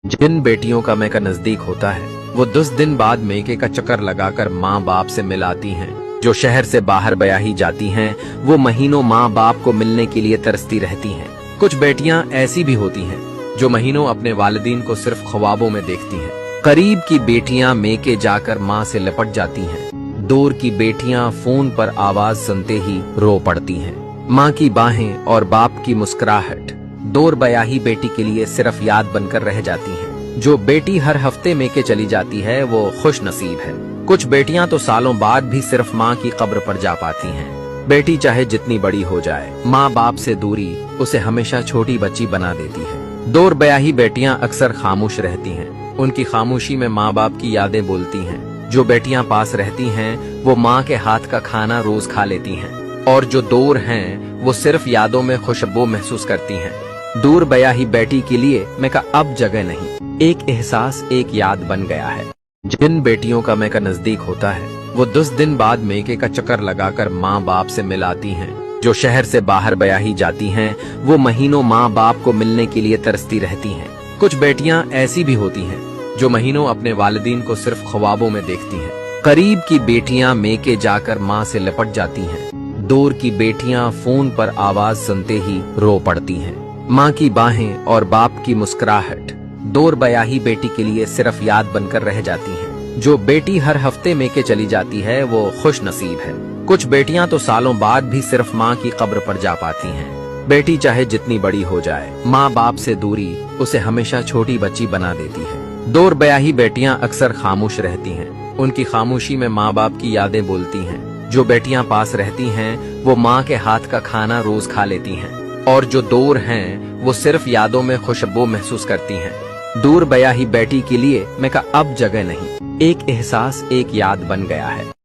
जिन बेटियों का मैका नजदीक होता है वो 10 दिन बाद मेके का चक्कर लगाकर माँ बाप से मिल आती हैं। जो शहर से बाहर ब्याही जाती हैं वो महीनों माँ बाप को मिलने के लिए तरसती रहती हैं। कुछ बेटियां ऐसी भी होती हैं जो महीनों अपने वालिदीन को सिर्फ ख्वाबों में देखती हैं। करीब की बेटियां मेके जाकर माँ से लिपट जाती हैं। दूर की बेटियां फोन पर आवाज सुनते ही रो पड़ती हैं। माँ की बाहें और बाप की मुस्कुराहट दूर ब्याही बेटी के लिए सिर्फ याद बनकर रह जाती हैं। जो बेटी हर हफ्ते मेके चली जाती है वो खुश नसीब है। कुछ बेटियां तो सालों बाद भी सिर्फ माँ की कब्र पर जा पाती हैं। बेटी चाहे जितनी बड़ी हो जाए, माँ बाप से दूरी उसे हमेशा छोटी बच्ची बना देती है। दूर ब्याही बेटियां अक्सर खामोश रहती हैं। उनकी खामोशी में माँ बाप की यादें बोलती हैं। जो बेटियां पास रहती हैं वो माँ के हाथ का खाना रोज खा लेती हैं, और जो दूर हैं वो सिर्फ यादों में खुशबू महसूस करती हैं। दूर ब्याही बेटी के लिए मेका अब जगह नहीं, एक एहसास, एक याद बन गया है। जिन बेटियों का मेका नजदीक होता है वो 10 दिन बाद मेके का चक्कर लगाकर माँ बाप से मिल आती हैं। जो शहर से बाहर ब्याही जाती हैं वो महीनों माँ बाप को मिलने के लिए तरसती रहती हैं। कुछ बेटियां ऐसी भी होती हैं जो महीनों अपने वालिदीन को सिर्फ ख्वाबों में देखती हैं। करीब की बेटियां मेके जाकर माँ से लिपट जाती हैं। दूर की बेटियां फोन पर आवाज सुनते ही रो पड़ती हैं। माँ की बाहें और बाप की मुस्कुराहट दूर ब्याही बेटी के लिए सिर्फ याद बनकर रह जाती हैं। जो बेटी हर हफ्ते मेके चली जाती है वो खुश नसीब है। कुछ बेटियां तो सालों बाद भी सिर्फ माँ की कब्र पर जा पाती हैं। बेटी चाहे जितनी बड़ी हो जाए, माँ बाप से दूरी उसे हमेशा छोटी बच्ची बना देती है। दूर ब्याही बेटियां अक्सर खामोश रहती हैं। उनकी खामोशी में माँ बाप की यादें बोलती हैं। जो बेटियां पास रहती हैं वो माँ के हाथ का खाना रोज खा लेती हैं, और जो दूर हैं वो सिर्फ यादों में खुशबू महसूस करती हैं। दूर ब्याही बेटी के लिए मेका अब जगह नहीं, एक एहसास, एक याद बन गया है।